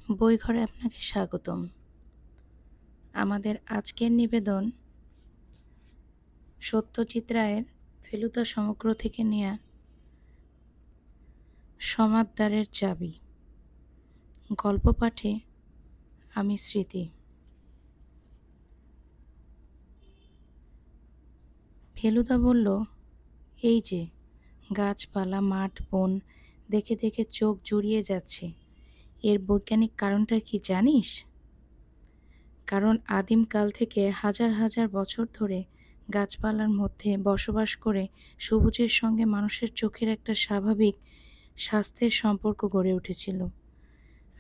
বইঘরে আপনাকে স্বাগতম। আমাদের আজকের নিবেদন সত্যজিৎ রায়ের ফেলুদা সমগ্র থেকে নেয়া সমাদদারের চাবি। গল্প পাঠে আমি স্মৃতি। ফেলুদা বলল, এই যে গাছপালা, মাঠ, বন দেখে দেখে চোখ জুড়িয়ে যাচ্ছে। এর বৈজ্ঞানিক কারণটা কি জানিস? কারণ আদিমকাল থেকে হাজার হাজার বছর ধরে গাছপালার মধ্যে বসবাস করে সবুজের সঙ্গে মানুষের চোখের একটা স্বাভাবিক স্বাস্থ্যের সম্পর্ক গড়ে উঠেছিল।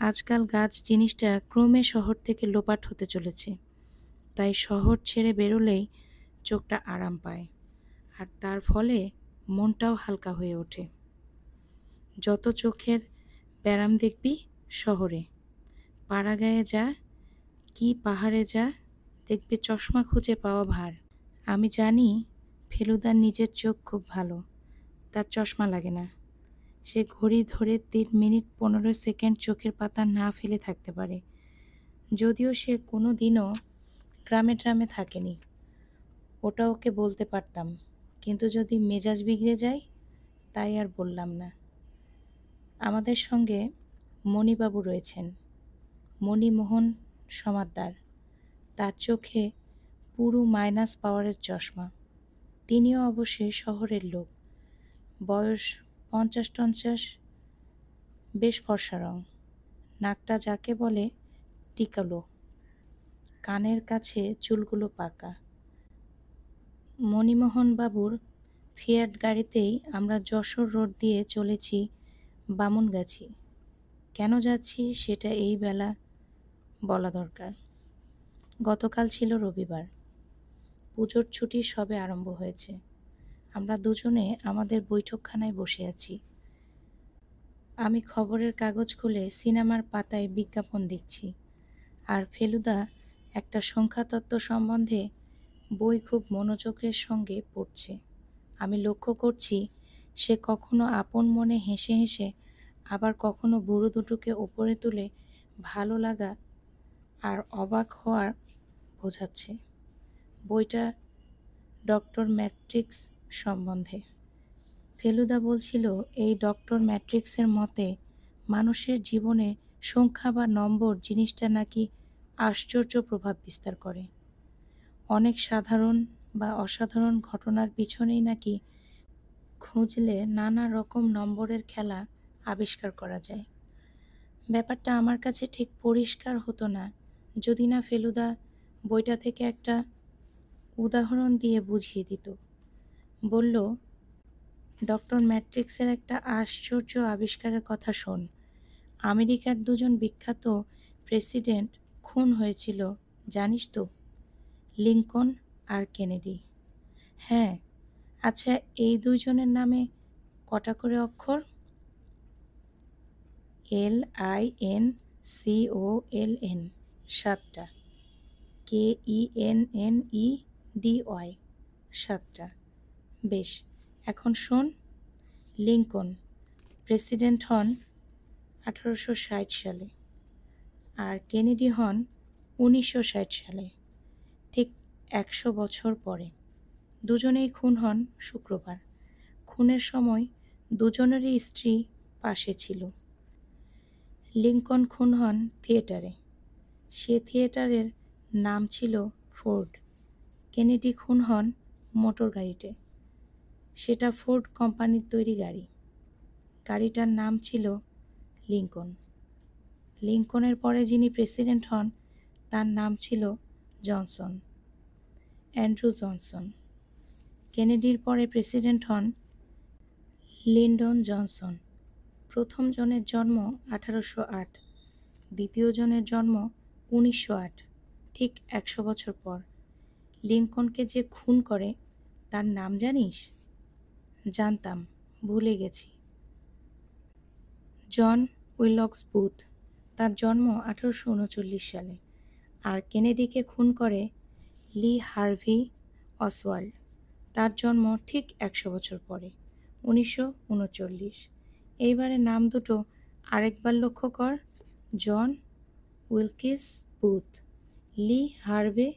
আজকাল গাছ জিনিসটা ক্রমে শহর থেকে লোপাট হতে চলেছে। তাই শহর ছেড়ে বেরোলেই চোখটা আরাম পায়, আর তার ফলে মনটাও হালকা হয়ে ওঠে। যত চোখের ব্যারাম দেখবি শহরে, পাড়াগাঁয়ে যা কি পাহাড়ে যা, দেখবি চশমা খুঁজে পাওয়া ভার। আমি জানি ফেলুদার নিজের চোখ খুব ভালো, তার চশমা লাগে না। সে ঘড়ি ধরে 3 মিনিট 15 সেকেন্ড চোখের পাতা না ফেলে থাকতে পারে। যদিও সে কোনো দিনও গ্রামে ট্রামে থাকেনি, ওটা ওকে বলতে পারতাম, কিন্তু যদি মেজাজ বিগড়ে যায় তাই আর বললাম না। আমাদের সঙ্গে মণিবাবু রয়েছেন, মণিমোহন সমাদ্দার। তার চোখে পুরো মাইনাস পাওয়ারের চশমা। তিনিও অবশ্যই শহরের লোক, বয়স 50-50, বেশ ফর্সা রং, নাকটা যাকে বলে টিকালো, কানের কাছে চুলগুলো পাকা। মণিমোহন বাবুর ফিয়াট গাড়িতেই আমরা যশোর রোড দিয়ে চলেছি বামুনগাছি। কেন যাচ্ছি সেটা এই বেলা বলা দরকার। গতকাল ছিল রবিবার, পুজোর ছুটি সবে আরম্ভ হয়েছে। আমরা দুজনে আমাদের বৈঠকখানায় বসে আছি। আমি খবরের কাগজ খুলে সিনেমার পাতায় বিজ্ঞাপন দেখছি, আর ফেলুদা একটা সংখ্যাতত্ত্ব সম্বন্ধে বই খুব মনোযোগের সঙ্গে পড়ছে। আমি লক্ষ্য করছি সে কখনো আপন মনে হেসে হেসে, আবার কখনো বুড়ো দুটোকে উপরে তুলে ভালো লাগা আর অবাক হওয়ার বোঝাচ্ছে। বইটা ডক্টর ম্যাট্রিক্স সম্বন্ধে। ফেলুদা বলছিল, এই ডক্টর ম্যাট্রিক্সের মতে মানুষের জীবনে সংখ্যা বা নম্বর জিনিসটা নাকি আশ্চর্য প্রভাব বিস্তার করে। অনেক সাধারণ বা অসাধারণ ঘটনার পিছনেই নাকি খুঁজলে নানা রকম নম্বরের খেলা আবিষ্কার করা যায়। ব্যাপারটা আমার কাছে ঠিক পরিষ্কার হতো না যদি না ফেলুদা বইটা থেকে একটা উদাহরণ দিয়ে বুঝিয়ে দিত। বলল, ডক্টর ম্যাট্রিক্সের একটা আশ্চর্য আবিষ্কারের কথা শোন। আমেরিকার দুজন বিখ্যাত প্রেসিডেন্ট খুন হয়েছিল, জানিস তো? লিঙ্কন আর কেনেডি। হ্যাঁ। আচ্ছা, এই দুইজনের নামে কটা করে অক্ষর? LINCOLN, 7টা। KENNEDY, 7টা। বেশ, এখন শোন। লিঙ্কন প্রেসিডেন্ট হন 1860 সালে, আর কেনেডি হন 1960 সালে, ঠিক 100 বছর পরে। দুজনেই খুন হন শুক্রবার। খুনের সময় দুজনেরই স্ত্রী পাশে ছিল। লিঙ্কন খুন হন থিয়েটারে, সে থিয়েটারের নাম ছিল ফোর্ড। কেনেডি খুন হন মোটর গাড়িতে, সেটা ফোর্ড কোম্পানির তৈরি গাড়ি। গাড়িটার নাম ছিল লিঙ্কন। লিঙ্কনের পরে যিনি প্রেসিডেন্ট হন তার নাম ছিল জনসন, অ্যান্ড্রু জনসন। কেনেডির পরে প্রেসিডেন্ট হন লিন্ডন জনসন। প্রথম জনের জন্ম 1808, দ্বিতীয় জনের জন্ম 1908, ঠিক 100 বছর পর। লিঙ্কনকে যে খুন করে তার নাম জানিস? জানতাম, ভুলে গেছি। জন উইলকস বুথ। তার জন্ম 1839 সালে। আর কেনেডিকে খুন করে লি হার্ভি অসওয়াল্ড। তার জন্ম ঠিক 100 বছর পরে, 1939। এইবারে নাম দুটো আরেকবার লক্ষ্য কর। জন উইলকিস বুথ, লি হার্ভে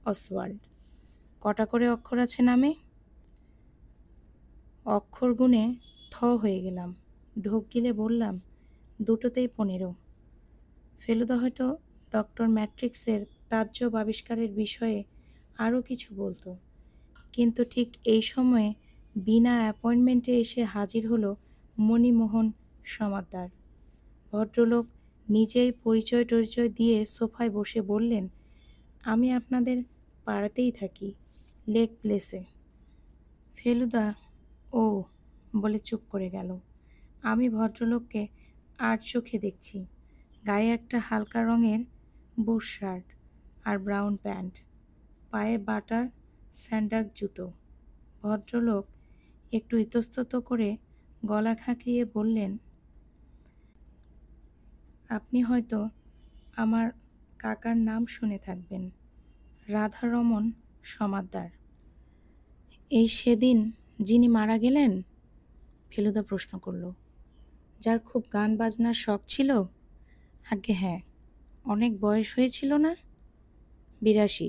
অসওয়াল্ড। কটা করে অক্ষর আছে নামে? অক্ষর গুণে থ হয়ে গেলাম। ঢোক গিলে বললাম, দুটোতেই 15। ফেলুদা হয়তো ডক্টর ম্যাট্রিক্সের তাজ্জব আবিষ্কারের বিষয়ে আরও কিছু বলতো, কিন্তু ঠিক এই সময়ে বিনা অ্যাপয়েন্টমেন্টে এসে হাজির হলো মণিমোহন সমাদ্দার। ভদ্রলোক নিজেই পরিচয় টরিচয় দিয়ে সোফায় বসে বললেন, আমি আপনাদের পাড়াতেই থাকি, লেক প্লেসে। ফেলুদা ও বলে চুপ করে গেল। আমি ভদ্রলোককে আর চোখে দেখছি। গায়ে একটা হালকা রঙের বুশ শার্ট আর ব্রাউন প্যান্ট, পায়ে বাটার স্যান্ডাল জুতো। ভদ্রলোক একটু ইতস্তত করে গলা খাঁকরিয়ে বললেন, আপনি হয়তো আমার কাকার নাম শুনে থাকবেন, রাধারমণ সমাদ্দার। এই সেদিন যিনি মারা গেলেন? ফেলুদা প্রশ্ন করল। যার খুব গান বাজনার শখ ছিল? আজ্ঞে হ্যাঁ। অনেক বয়স হয়েছিল না? 82।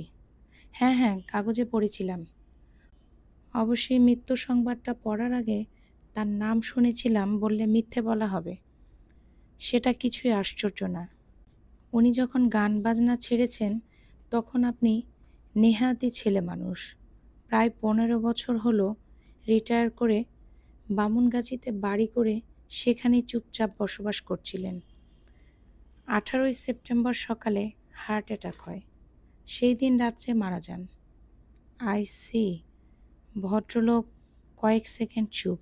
হ্যাঁ হ্যাঁ, কাগজে পড়েছিলাম। অবশ্যই মৃত্যু সংবাদটা পড়ার আগে তার নাম শুনেছিলাম বললে মিথ্যে বলা হবে। সেটা কিছুই আশ্চর্য না। উনি যখন গান বাজনা ছেড়েছেন তখন আপনি নেহাতি ছেলে মানুষ। প্রায় 15 বছর হলো রিটায়ার করে বামুনগাছিতে বাড়ি করে সেখানেই চুপচাপ বসবাস করছিলেন। 18ই সেপ্টেম্বর সকালে হার্ট অ্যাটাক হয়। সেই দিন রাত্রে মারা যান। I see. ভদ্রলোক কয়েক সেকেন্ড চুপ।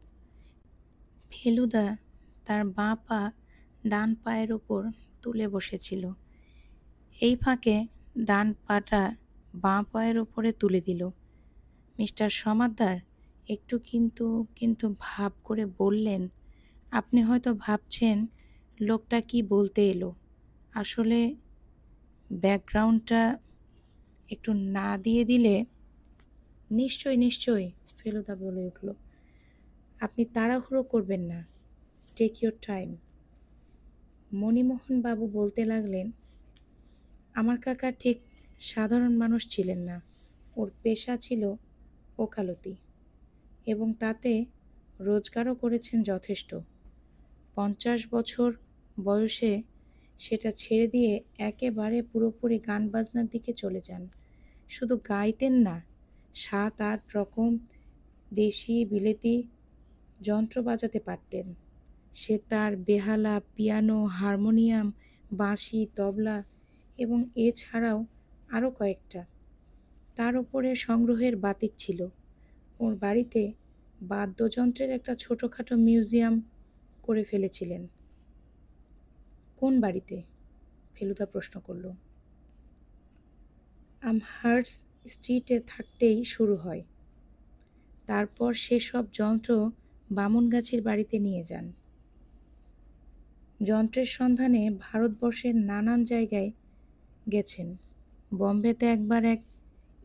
ফেলুদা তার বাঁ পা ডান পায়ের ওপর তুলে বসেছিল। এই ফাঁকে ডান পাটা বাঁ পায়ের ওপরে তুলে দিল। মিস্টার সমাদ্দার একটু কিন্তু কিন্তু ভাব করে বললেন, আপনি হয়তো ভাবছেন লোকটা কি বলতে এলো। আসলে ব্যাকগ্রাউন্ডটা একটু না দিয়ে দিলে। নিশ্চয় নিশ্চয়, ফেলুদা বলে উঠল। আপনি তাড়াহুড়ো করবেন না, টেক ইউর টাইম। মণিমোহন বাবু বলতে লাগলেন, আমার কাকা ঠিক সাধারণ মানুষ ছিলেন না। ওর পেশা ছিল ওকালতি, এবং তাতে রোজগারও করেছেন যথেষ্ট। 50 বছর বয়সে সেটা ছেড়ে দিয়ে একেবারে পুরোপুরি গান বাজনার দিকে চলে যান। শুধু গাইতেন না, 7-8 রকম দেশি বিলেতি যন্ত্র বাজাতে পারতেন। সে তার বেহালা, পিয়ানো, হারমোনিয়াম, বাঁশি, তবলা এবং এছাড়াও আরও কয়েকটা। তার উপরে সংগ্রহের বাতিক ছিল। ওর বাড়িতে বাদ্যযন্ত্রের একটা ছোটোখাটো মিউজিয়াম করে ফেলেছিলেন। কোন বাড়িতে? ফেলুদা প্রশ্ন করল। আমহার্স্ট স্ট্রিটে থাকতেই শুরু হয়। তারপর সেসব যন্ত্র বামুনগাছির বাড়িতে নিয়ে যান। যন্ত্রের সন্ধানে ভারতবর্ষের নানান জায়গায় গেছেন। বম্বেতে একবার এক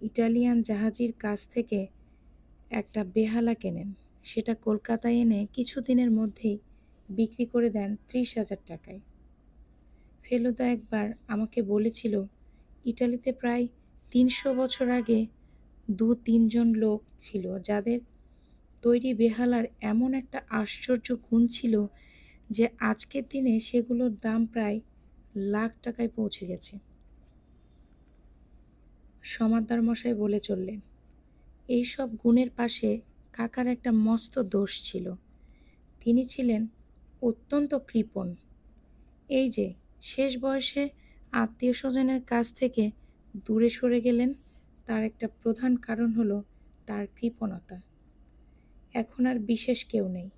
ইটালিয়ান জাহাজির কাছ থেকে একটা বেহালা কেনেন। সেটা কলকাতায় এনে কিছুদিনের মধ্যেই বিক্রি করে দেন 30,000 টাকায়। ফেলুদা একবার আমাকে বলেছিল, ইটালিতে প্রায় 300 বছর আগে 2-3 জন লোক ছিল যাদের তৈরি বেহালার এমন একটা আশ্চর্য গুণ ছিল যে আজকের দিনে সেগুলোর দাম প্রায় লাখ টাকায় পৌঁছে গেছে। সমাদ্দার মশাই বলে চললেন, এই সব গুণের পাশে কাকার একটা মস্ত দোষ ছিল। তিনি ছিলেন অত্যন্ত কৃপণ। এই যে শেষ বয়সে আত্মীয় স্বজনের কাছ থেকে দূরে সরে গেলেন, তার একটা প্রধান কারণ হলো তার কৃপণতা। এখন আর বিশেষ কেউ নেই।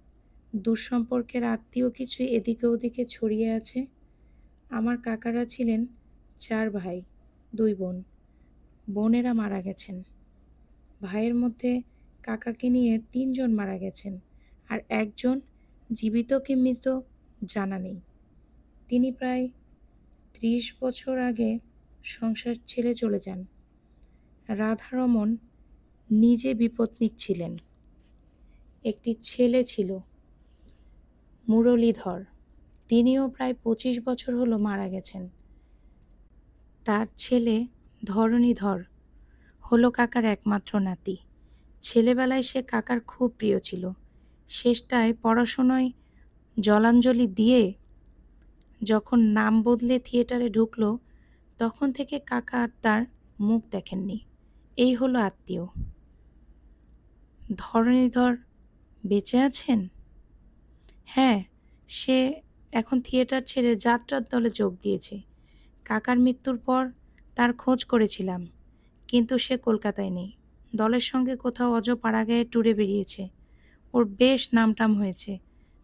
দুঃসম্পর্কের আত্মীয় কিছু এদিকে ওদিকে ছড়িয়ে আছে। আমার কাকারা ছিলেন 4 ভাই 2 বোন। বোনেরা মারা গেছেন। ভাইয়ের মধ্যে কাকাকে নিয়ে 3 জন মারা গেছেন, আর একজন জীবিত কি মৃত জানা নেই। তিনি প্রায় 30 বছর আগে সংসার ছেড়ে চলে যান। রাধারমণ নিজে বিপত্নিক ছিলেন। একটি ছেলে ছিল, মুরলীধর। তিনিও প্রায় 25 বছর হলো মারা গেছেন। তার ছেলে ধরণীধর হলো কাকার একমাত্র নাতি। ছেলেবেলায় সে কাকার খুব প্রিয় ছিল। শেষটায় পড়াশোনায় জলাঞ্জলি দিয়ে যখন নাম বদলে থিয়েটারে ঢুকল, তখন থেকে কাকা আর তার মুখ দেখেননি। এই হলো আত্মীয়। ধরণীধর বেঁচে আছেন? হ্যাঁ, সে এখন থিয়েটার ছেড়ে যাত্রার দলে যোগ দিয়েছে। কাকার মৃত্যুর পর তার খোঁজ করেছিলাম, কিন্তু সে কলকাতায় নেই। দলের সঙ্গে কোথাও অজপাড়াগাঁয়ে ট্যুরে বেরিয়েছে। ওর বেশ নামটাম হয়েছে,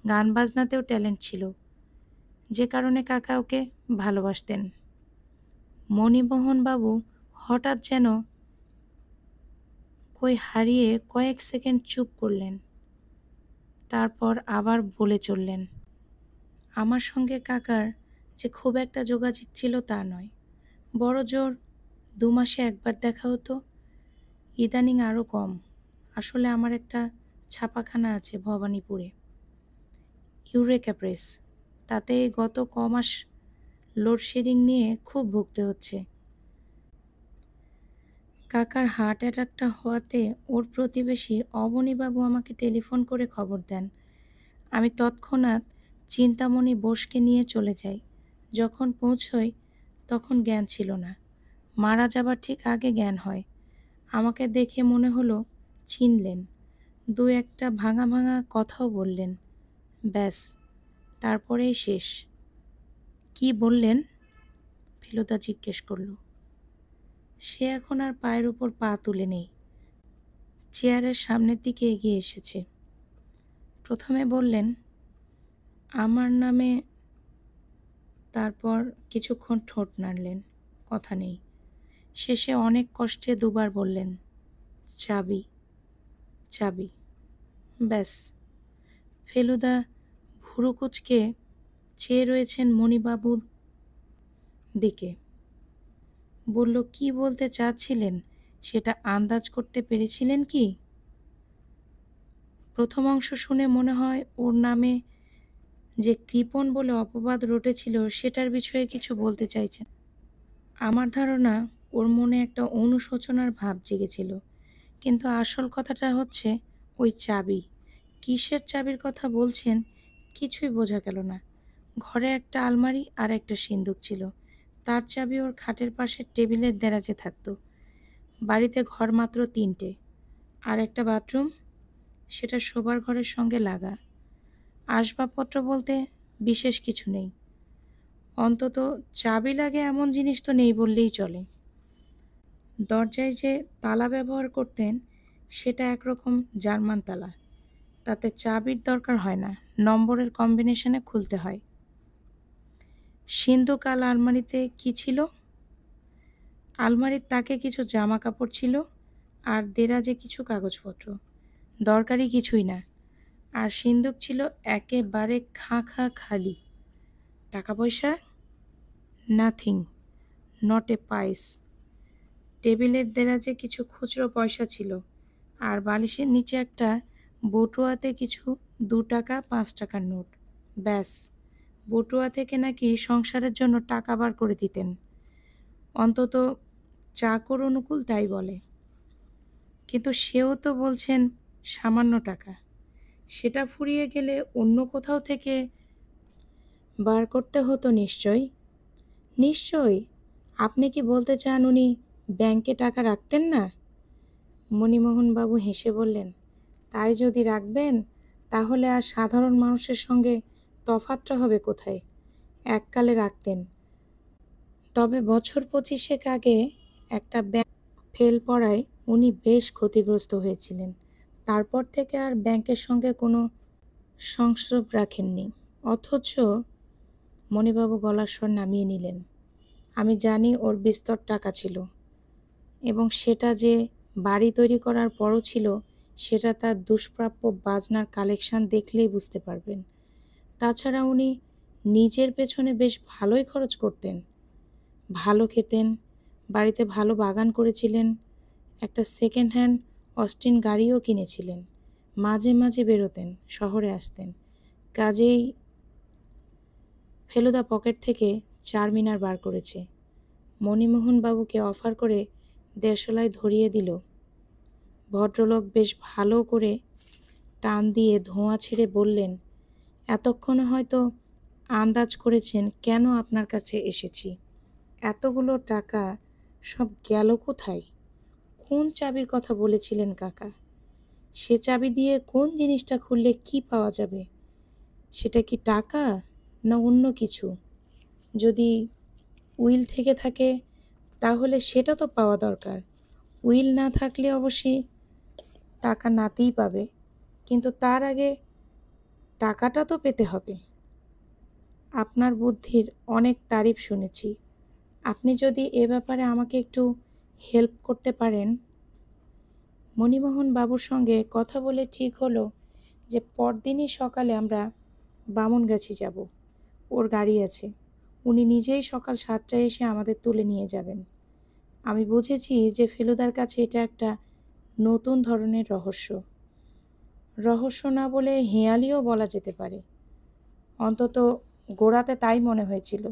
গান বাজনাতেও ট্যালেন্ট ছিল, যে কারণে কাকা ওকে ভালোবাসতেন। মণিমোহনবাবু হঠাৎ যেন কই হারিয়ে কয়েক সেকেন্ড চুপ করলেন, তারপর আবার বলে চললেন, আমার সঙ্গে কাকার যে খুব একটা যোগাযোগ ছিল তা নয়, বড় জোর 2 মাসে একবার দেখা হতো, ইদানিং আরও কম। আসলে আমার একটা ছাপাখানা আছে ভবানীপুরে, ইউরেকা প্রেস। তাতে গত কমাস লোডশেডিং নিয়ে খুব ভুগতে হচ্ছে। কাকার হার্ট অ্যাটাকটা হওয়াতে ওর প্রতিবেশী অবনীবাবু আমাকে টেলিফোন করে খবর দেন। আমি তৎক্ষণাৎ চিন্তামণি বোসকে নিয়ে চলে যাই। যখন পৌঁছই তখন জ্ঞান ছিল না। মারা যাবার ঠিক আগে জ্ঞান হয়। আমাকে দেখে মনে হলো চিনলেন। 2-একটা ভাঙা ভাঙা কথাও বললেন। ব্যাস, তারপরেই শেষ। কি বললেন? ফেলুদা জিজ্ঞেস করল। সে এখন আর পায়ের উপর পা তুলে নেই, চেয়ারের সামনের দিকে এগিয়ে এসেছে। প্রথমে বললেন, আমার নামে, তারপর কিছুক্ষণ ঠোঁট নাড়লেন, কথা নেই। শেষে অনেক কষ্টে 2বার বললেন, চাবি, চাবি। ব্যাস। ফেলুদা ভুরু কুঁচকে চেয়ে রয়েছেন মণিবাবুর দিকে। বলল, কি বলতে চাচ্ছিলেন সেটা আন্দাজ করতে পেরেছিলেন কি? প্রথম অংশ শুনে মনে হয় ওর নামে যে কৃপণ বলে অপবাদ রটেছিল সেটার বিষয়ে কিছু বলতে চাইছেন। আমার ধারণা ওর মনে একটা অনুশোচনার ভাব জেগেছিল, কিন্তু আসল কথাটা হচ্ছে ওই চাবি। কিসের চাবির কথা বলছেন কিছুই বোঝা গেল না। ঘরে একটা আলমারি আর একটা সিন্দুক ছিল, তার চাবি ওর খাটের পাশের টেবিলের দেরাজে থাকত। বাড়িতে ঘর মাত্র 3টে, আর একটা বাথরুম, সেটা শোবার ঘরের সঙ্গে লাগা। আসবাবপত্র বলতে বিশেষ কিছু নেই, অন্তত চাবি লাগে এমন জিনিস তো নেই বললেই চলে। দরজায় যে তালা ব্যবহার করতেন সেটা একরকম জার্মান তালা, তাতে চাবির দরকার হয় না, নম্বরের কম্বিনেশনে খুলতে হয়। সিন্ধুক আর আলমারিতে কি ছিল? আলমারির তাকে কিছু জামা কাপড় ছিল আর দেরাজে কিছু কাগজপত্র, দরকারি কিছুই না। আর সিন্দুক ছিল একেবারে খাঁ খাঁ খালি। টাকা পয়সা? নাথিং, নট এ পাইস। টেবিলের দেরাজে কিছু খুচরো পয়সা ছিল, আর বালিশের নিচে একটা বটুয়াতে কিছু 2 টাকা 5 টাকার নোট। ব্যাস। বটুয়া থেকে নাকি সংসারের জন্য টাকা বার করে দিতেন, অন্তত চাকর অনুকূল তাই বলে। কিন্তু সেও তো বলছেন সামান্য টাকা, সেটা ফুরিয়ে গেলে অন্য কোথাও থেকে বার করতে হতো নিশ্চয়ই। নিশ্চয়ই। আপনি কি বলতে চান উনি ব্যাংকে টাকা রাখতেন না? মণিমোহনবাবু হেসে বললেন, তাই যদি রাখবেন তাহলে আর সাধারণ মানুষের সঙ্গে তফাতটা হবে কোথায়? এককালে রাখতেন। তবে বছর 25 আগে একটা ব্যাংক ফেল পড়ায় উনি বেশ ক্ষতিগ্রস্ত হয়েছিলেন। তারপর থেকে আর ব্যাংকের সঙ্গে কোনো সংস্রব রাখেননি। অথচ, মণিবাবু গলার স্বর নামিয়ে নিলেন, আমি জানি ওর বিস্তর টাকা ছিল, এবং সেটা যে বাড়ি তৈরি করার পরও ছিল সেটা তার দুষ্প্রাপ্য বাজনার কালেকশন দেখলেই বুঝতে পারবেন। তাছাড়া উনি নিজের পেছনে বেশ ভালোই খরচ করতেন। ভালো খেতেন, বাড়িতে ভালো বাগান করেছিলেন, একটা সেকেন্ড হ্যান্ড অস্টিন গাড়িও কিনেছিলেন। মাঝে মাঝে বেরোতেন, শহরে আসতেন। কাজেই ফেলুদা পকেট থেকে চারমিনার বার করেছে। মণিমোহনবাবুকে অফার করে দেশলায় ধরিয়ে দিল। ভদ্রলোক বেশ ভালো করে টান দিয়ে ধোঁয়া ছেড়ে বললেন, এতক্ষণে হয়তো আন্দাজ করেছেন কেন আপনার কাছে এসেছি। এতগুলো টাকা সব গেল কোথায়? কোন চাবির কথা বলেছিলেন কাকা? সে চাবি দিয়ে কোন জিনিসটা খুললে কি পাওয়া যাবে? সেটা কি টাকা না অন্য কিছু? যদি উইল থেকে থাকে তাহলে সেটা তো পাওয়া দরকার। উইল না থাকলে অবশ্যই টাকা নাতেই পাবে, কিন্তু তার আগে টাকাটা তো পেতে হবে। আপনার বুদ্ধির অনেক তারিফ শুনেছি। আপনি যদি এ ব্যাপারে আমাকে একটু হেল্প করতে পারেন। মণিমোহন বাবুর সঙ্গে কথা বলে ঠিক হলো যে পরদিনই সকালে আমরা বামুনগাছি যাব। ওর গাড়ি আছে, উনি নিজেই সকাল 7টায় এসে আমাদের তুলে নিয়ে যাবেন। আমি বুঝেছি যে ফেলুদার কাছে এটা একটা নতুন ধরনের রহস্য। রহস্য না বলে হেঁয়ালিও বলা যেতে পারে। অন্তত গোড়াতে তাই মনে হয়েছিল।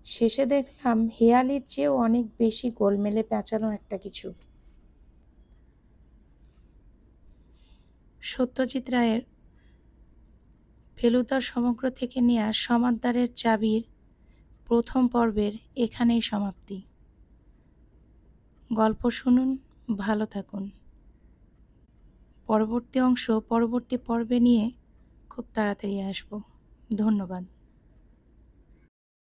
শেষে দেখলাম হেঁয়ালির চেয়েও অনেক বেশি গোলমেলে পেঁচানো একটা কিছু। সত্যজিৎ রায়ের ফেলুদা সমগ্র থেকে নেয়া সমাদদারের চাবির প্রথম পর্বের এখানেই সমাপ্তি। গল্প শুনুন, ভালো থাকুন। পরবর্তী অংশ পরবর্তী পর্বে নিয়ে খুব তাড়াতাড়ি আসব। ধন্যবাদ।